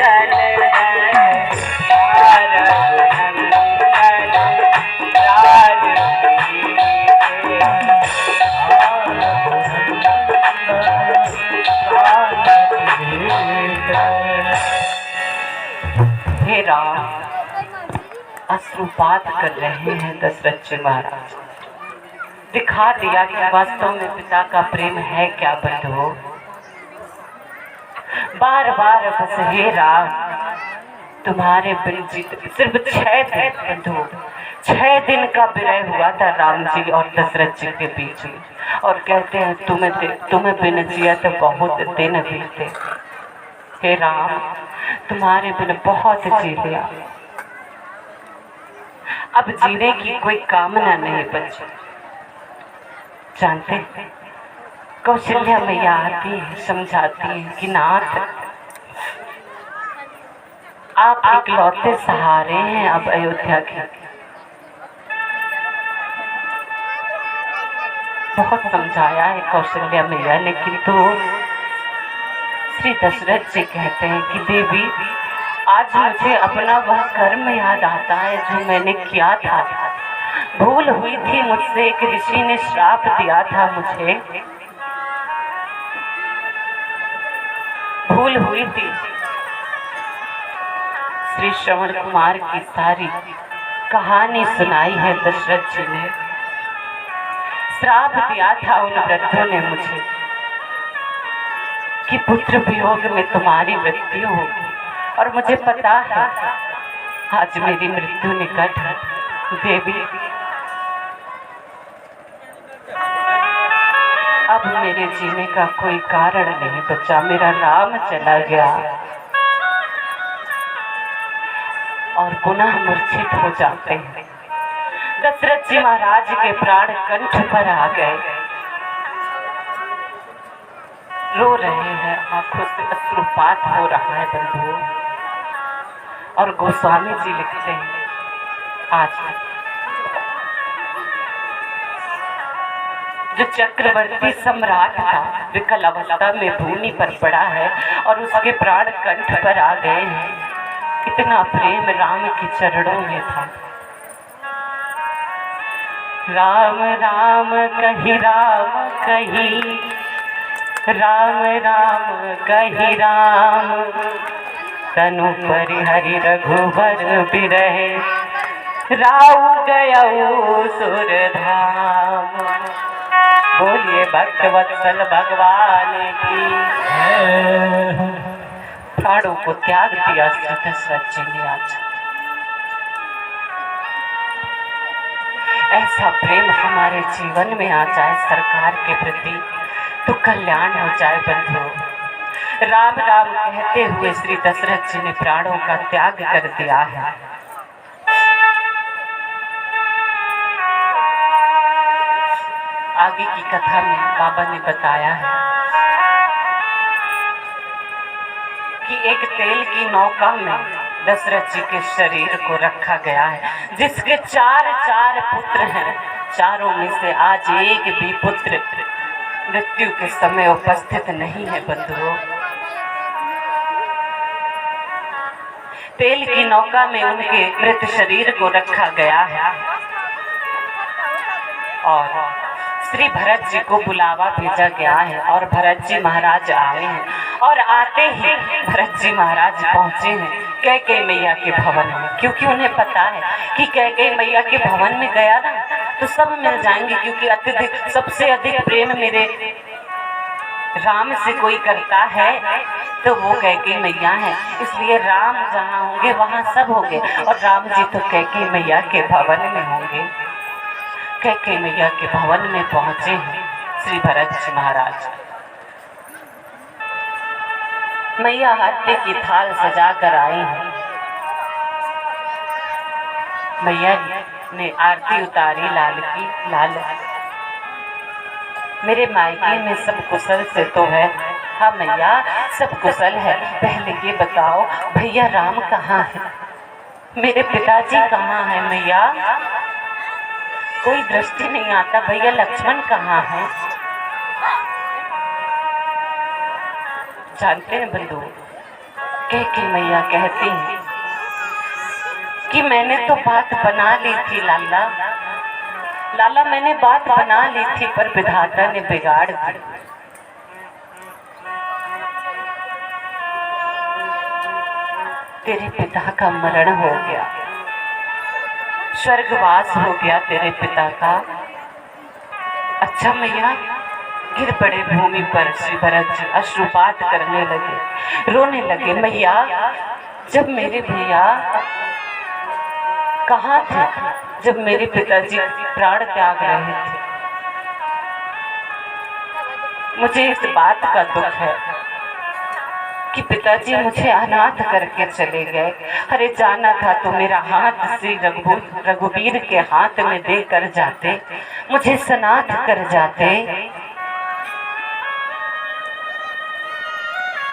चल हे राम, अश्रुपात कर रहे हैं दशरथ जी महाराज। दिखा दिया कि वास्तव में पिता का प्रेम है क्या बंधु। बार बार बस हे राम, तुम्हारे बिन जीत सिर्फ 6 दिन बंधु, 6 दिन का विरह हुआ था राम जी और दशरथ जी के बीच में। और कहते हैं तुम्हें बिन जिया तो बहुत दिन बीते। हे राम, तुम्हारे बिन बहुत जी लिया, अब जीने की कोई कामना नहीं बची। जानते कौशल्या मैया आती है, समझाती है कि नाथ, आप इकलौते सहारे हैं अब अयोध्या के। बहुत समझाया है कौशल्या मैया ने, किंतु श्री दशरथ जी कहते हैं कि देवी, आज मुझे अपना वह कर्म याद आता है जो मैंने किया था। भूल हुई थी मुझसे, एक ऋषि ने श्राप दिया था मुझे, भूल हुई थी। श्री श्रवण कुमार की सारी कहानी सुनाई है दशरथ जी ने। श्राप दिया था उन वृद्धों ने मुझे कि पुत्र वियोग में तुम्हारी मृत्यु होगी, और मुझे पता है आज मेरी मृत्यु निकट है। देवी, अब मेरे जीने का कोई कारण नहीं बचा, मेरा राम चला गया और पुनः मूर्छित हो जाते हैं। दशरथ जी महाराज के प्राण कंठ पर आ गए, रो रहे हैं, आंखों से अश्रुपात हो रहा है बंधुओं। और गोस्वामी जी लिखते हैं, आज जो चक्रवर्ती सम्राट था विकल अवस्था में भूमि पर पड़ा है और उसके प्राण कंठ पर आ गए हैं। कितना प्रेम राम के चरणों में था। राम राम कही राम कही, राम राम कही राम, तनु परिहरि रघुबर बिरहे, राउ गयऊ सुरधाम। बोलिए भक्त वत्सल भगवान की। प्राणों को त्याग दिया दशरथ जी ने आज। ऐसा प्रेम हमारे जीवन में आ जाए सरकार के प्रति तो कल्याण हो जाए बंधु। राम राम कहते हुए श्री दशरथ जी ने प्राणों का त्याग कर दिया है। आगे की कथा में बाबा ने बताया है कि एक तेल की नौका में दशरथ जी के शरीर को रखा गया है, जिसके 4 पुत्र हैं। चारों में से आज एक भी पुत्र मृत्यु के समय उपस्थित नहीं है बंधुओं। तेल की नौका में उनके मृत शरीर को रखा गया है और श्री भरत जी को बुलावा भेजा गया है और भरत जी महाराज आए हैं। और आते ही भरत जी महाराज पहुंचे हैं कैकेयी मैया के भवन में, क्योंकि उन्हें पता है कि कैकेयी मैया के भवन में गया ना तो सब मिल जाएंगे, क्योंकि अत्यधिक सबसे अधिक प्रेम मेरे राम से कोई करता है तो वो कैकेयी मैया है। इसलिए राम जहाँ होंगे वहाँ सब होंगे और राम जी तो कैकेयी मैया के भवन में होंगे। कैकेयी मैया के भवन में पहुंचे हैं श्री भरत जी महाराज। मैया हाथी की थाल सजा कर आई है। मैया ने आरती उतारी लाल की। लाल, मेरे मायके में सब कुशल से तो है? हाँ मैया, सब कुशल है। पहले ये बताओ भैया राम कहाँ है? मेरे पिताजी कहाँ है मैया? कोई दृष्टि नहीं आता। भैया लक्ष्मण कहाँ है? जानते हैं बंधु, कैकेयी मैया कहती हैं कि मैंने तो बात बना ली थी लाला, लाला मैंने बात बना ली थी पर विधाता ने बिगाड़ दी। तेरे पिता का मरण हो गया, स्वर्गवास हो गया तेरे पिता का। अच्छा मैया, गिर पड़े भूमि पर श्री भरत जी, अश्रुपात करने लगे, रोने लगे। मैया, जब मेरे भैया कहाँ थे जब मेरे पिताजी प्राण त्याग रहे थे? मुझे इस बात का दुख है कि पिताजी मुझे अनाथ करके चले गए। अरे जाना था तो मेरा हाथ श्री रघुवीर के हाथ में दे कर जाते, मुझे सनाथ कर जाते।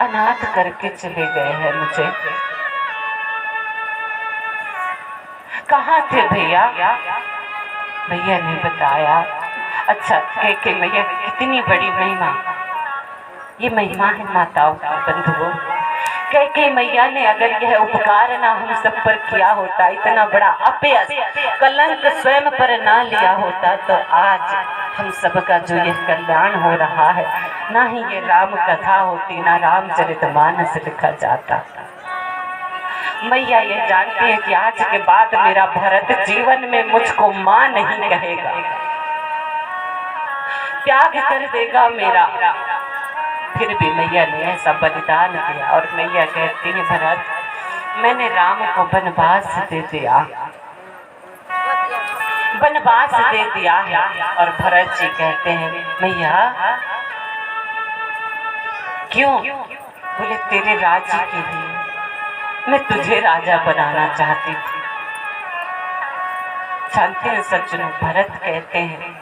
अनाथ करके चले गए हैं मुझे। कहाँ थे भैया? भैया ने बताया। अच्छा कैकेयी मैया, कितनी बड़ी महिमा, ये महिमा है माताओं की बंधुओं। कैकेयी मैया ने अगर यह उपकार ना हम सब पर किया होता, इतना बड़ा अपयश कलंक स्वयं पर ना लिया होता, तो आज हम सबका जो यह कल्याण हो रहा है, ना ही ये राम कथा होती, ना रामचरितमानस लिखा जाता। मैया ये जानती है कि आज के बाद मेरा भरत जीवन में मुझको मां नहीं कहेगा, त्याग कर देगा मेरा। फिर भी मैया ने ऐसा बलिदान दिया। और मैया कहती है, भरत मैंने राम को वनवास दे दिया, वनवास दे दिया है। और भरत जी कहते हैं, मैया क्यों? बोले तेरे राज्य के लिए मैं तुझे राजा बनाना चाहती थी। जानते हैं सज्जनों, भरत कहते हैं,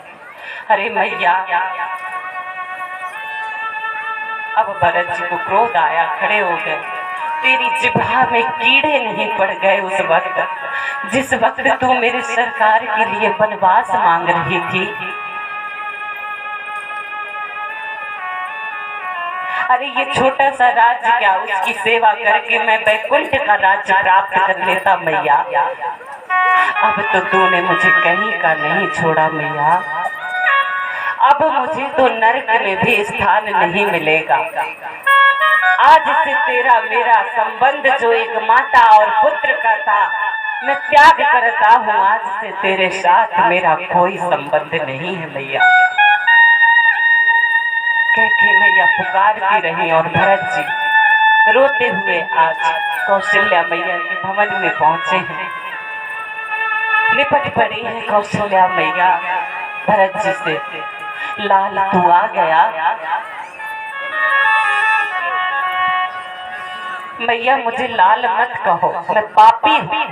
अरे मैया, अब भरत जी को क्रोध आया, खड़े हो गए। तेरी जिह्वा में कीड़े नहीं पड़ गए उस वक्त, जिस वक्त तू मेरे सरकार के लिए वनवास मांग रही थी। अरे ये छोटा सा राज्य क्या, उसकी सेवा करके मैं वैकुंठ का राज्य प्राप्त कर लेता मैया। अब तो तूने मुझे कहीं का नहीं छोड़ा मैया, अब मुझे तो नरक में भी स्थान नहीं मिलेगा। आज से तेरा मेरा संबंध जो एक माता और पुत्र का था, मैं त्याग करता हूँ। आज से तेरे साथ मेरा कोई संबंध नहीं है मैया। कैकेयी मैया पुकारती रही और भरत जी रोते हुए आज कौशल्या मैया के भवन में पहुंचे हैं। लिपट पड़ी है कौशल्या मैया भरत जी से, लाल तू आ गया। मैया मुझे लाल मत कहो, मैं पापी हूँ।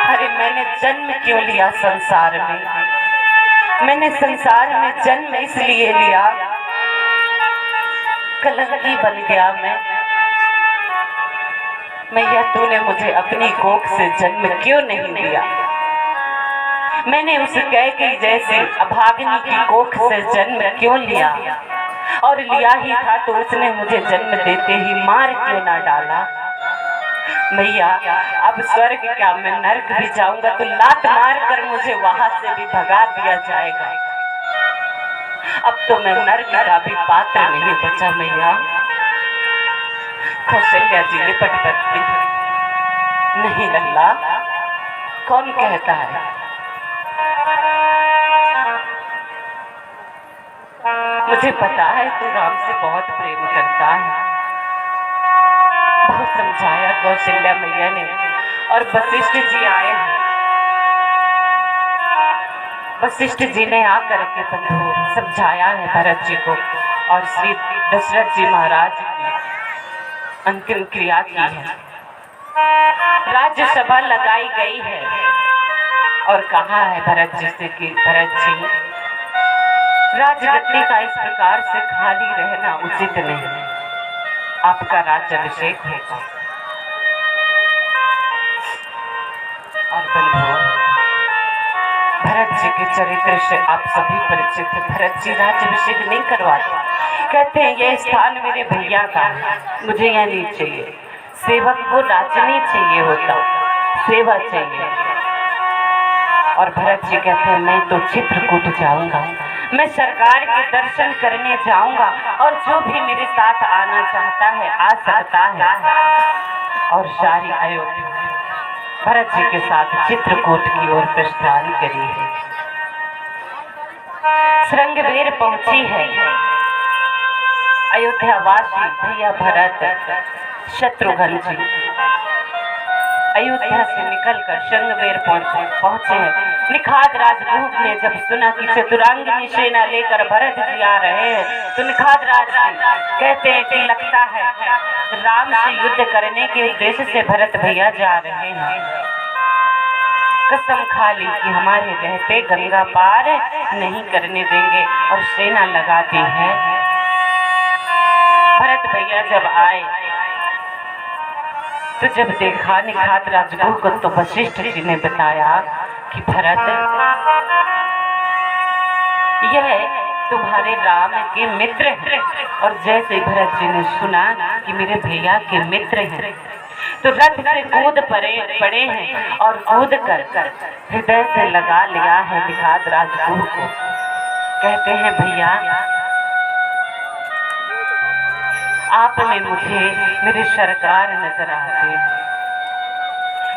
अरे मैंने जन्म क्यों लिया संसार में? मैंने संसार में जन्म इसलिए लिया, कलंकी बन गया मैं। मैया तूने मुझे अपनी कोख से जन्म क्यों नहीं दिया? मैंने उस कैकेयी जैसी अभागिनी की कोख से जन्म क्यों लिया? और लिया ही था तो उसने मुझे जन्म देते ही मार क्यों ना डाला? मैया अब स्वर्ग क्या, मैं नरक भी जाऊंगा तो लात मार कर मुझे वहां से भी भगा दिया जाएगा। अब तो मैं नरक का भी पात्र नहीं बचा मैया। कौशल्या जी लिपट पड़ती, नहीं लल्ला, कौन कहता है? मुझे पता है तू राम से बहुत प्रेम करता है। बहुत समझाया कौशल्या मैया ने, और वशिष्ठ जी आए हैं। वशिष्ठ जी ने आकर के बंधु समझाया है भरत जी को, और श्री दशरथ जी महाराज की अंतिम क्रिया की है। राज्यसभा लगाई गई है और कहा है भरत जी से कि भरत जी, राजगद्दी का इस प्रकार से खाली रहना उचित नहीं, आपका राज्याभिषेक होगा। और बंधुओं, भरत जी के चरित्र से आप सभी परिचित हैं। भरत जी राज्याभिषेक नहीं करवाते, कहते हैं ये स्थान मेरे भैया का है, मुझे यहाँ नहीं चाहिए। सेवक को राज्य नहीं चाहिए होता, सेवा चाहिए। और भरत जी कहते हैं मैं तो चित्रकूट जाऊंगा, मैं सरकार के दर्शन करने जाऊंगा, और जो भी मेरे साथ आना चाहता है आ सकता है। और सारी अयोध्या भरत जी के साथ चित्रकूट की ओर प्रस्थान करी है। श्रृंगवेर पहुंची है अयोध्यावासी भैया भरत शत्रुघ्न जी अयोध्या से निकलकर श्रृंगवेर पहुंचे हैं। निखाद राजगुह ने जब सुना कि चतुरांगिनी सेना लेकर भरत जी आ रहे हैं, तो निखाद राज जी कहते हैं कि लगता है राम से युद्ध करने के उद्देश्य से भरत भैया जा रहे हैं। कसम खा ली कि हमारे रहते गंगा पार नहीं करने देंगे, और सेना लगाती है। भरत भैया जब आए तो जब देखा निखात राजगुह को, तो वशिष्ठ जी ने बताया कि भरत यह तुम्हारे राम के मित्र हैं। और जैसे भरत जी ने सुना कि मेरे भैया के मित्र हैं, तो रथ से कूद पड़े हैं और कूद कर हृदय से लगा लिया है निखात राजगुह को। कहते हैं भैया आप में मुझे मेरे सरकार नजर आते हैं।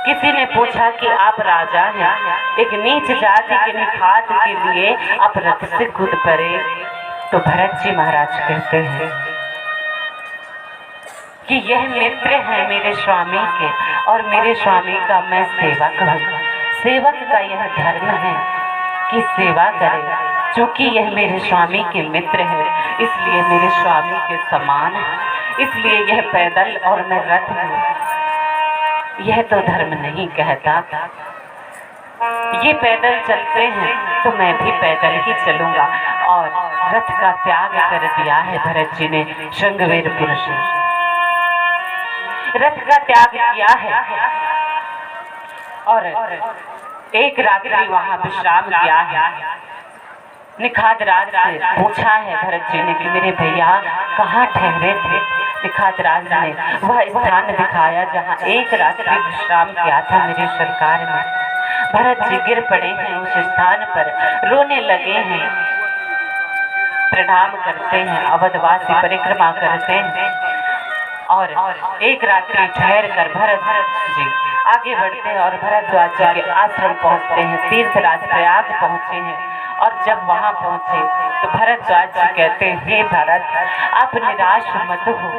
किसी ने पूछा कि आप राजा हैं, एक नीच जाति के निखात के लिए आप रथ से कूद पड़े। तो भरत जी महाराज कहते हैं कि यह मित्र है मेरे स्वामी के, और मेरे स्वामी का मैं सेवक हूँ। सेवक का यह धर्म है कि सेवा करे। चूंकि यह मेरे स्वामी के मित्र है, इसलिए मेरे स्वामी के समान है, इसलिए यह पैदल और मैं रथ हूँ। यह तो धर्म नहीं कहता। ये पैदल चलते हैं तो मैं भी पैदल ही चलूंगा। और रथ का त्याग कर दिया है भरत जी ने श्रृंगवेरपुर से, रथ का त्याग किया है। और एक रात्रि वहां विश्राम किया है। निखात राज से पूछा है भरत जी ने कि मेरे भैया कहाँ ठहरे थे। निखात राज ने वह स्थान दिखाया जहाँ एक रात्रि विश्राम किया था मेरे सरकार ने। भरत जी गिर पड़े हैं उस स्थान पर, रोने लगे हैं, प्रणाम करते हैं, अवधवासी परिक्रमा करते हैं। और एक रात्रि ठहर कर भरत जी आगे बढ़ते हैं और भरद्वाज जी के आश्रम पहुंचते हैं। तीर्थराज प्रयाग पहुंचे हैं। और जब वहां पहुंचे तो भरद्वाज जी कहते हैं हे भरत आप निराश मत हो,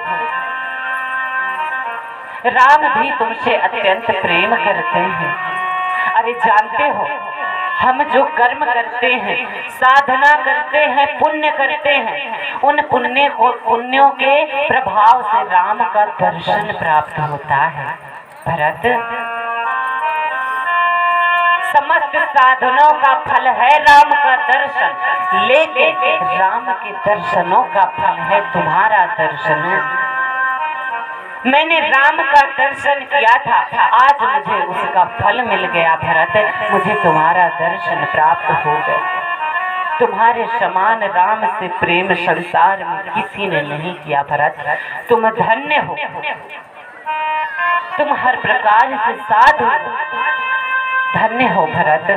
राम भी तुमसे अत्यंत प्रेम करते हैं। अरे जानते हो हम जो कर्म करते हैं, साधना करते हैं, पुण्य करते हैं, उन पुण्यों के प्रभाव से राम का दर्शन प्राप्त होता है। भरत समस्त साधनों का फल है राम का दर्शन, लेकिन राम के दर्शनों का फल है तुम्हारा दर्शन। मैंने राम का दर्शन किया था, आज मुझे उसका फल मिल गया भरत, मुझे तुम्हारा दर्शन प्राप्त हो गया। तुम्हारे समान राम से प्रेम संसार में किसी ने नहीं किया भरत, तुम धन्य हो, तुम हर प्रकार से साधु हो, धन्य हो भरत।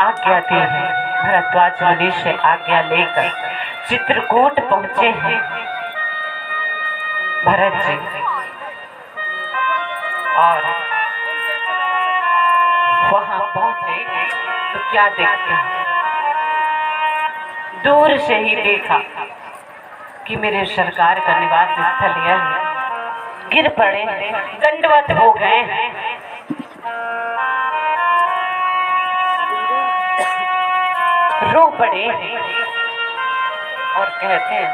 आज्ञा दी है, भरद्वाज मुनि से आज्ञा लेकर चित्रकूट पहुंचे हैं भरत जी। और वहां पहुंचे तो क्या देखते हैं, दूर से ही देखा कि मेरे सरकार का निवास स्थल यह है। गिर पड़े, दंडवत हो गए हैं। रो पड़े और कहते हैं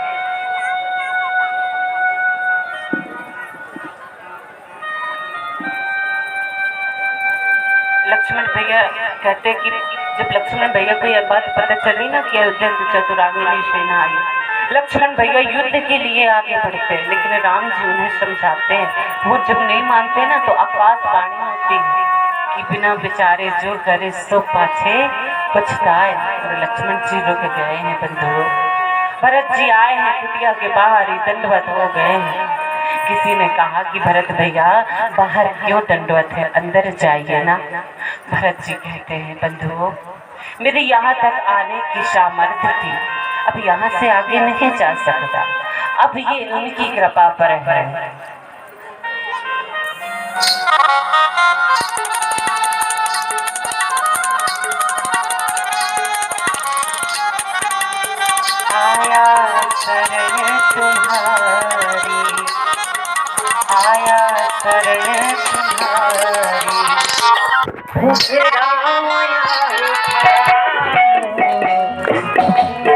लक्ष्मण भैया कहते कि जब लक्ष्मण भैया को यह बात पता चली ना कि अयोध्या से चतुरांगिनी सेना आई, लक्ष्मण भैया युद्ध के लिए आगे बढ़ते हैं, लेकिन राम जी उन्हें समझाते हैं। वो जब नहीं मानते ना तो आकाशवाणी होती है कि बिना विचारे जो करे सो पाछे पछताए। और लक्ष्मण जी रुक गए हैं बंधुओं। भरत जी आए हैं कुटिया के बाहर ही दंडवत हो गए हैं। किसी ने कहा कि भरत भैया बाहर क्यों दंडवत है, अंदर जाइए ना। भरत जी कहते हैं बंधुओं मेरे यहाँ तक आने की सामर्थ्य थी, अब यहाँ से आगे नहीं जा सकता, अब ये उनकी कृपा पर है। आया शरण तुम्हारी, आया शरण तुम्हारी।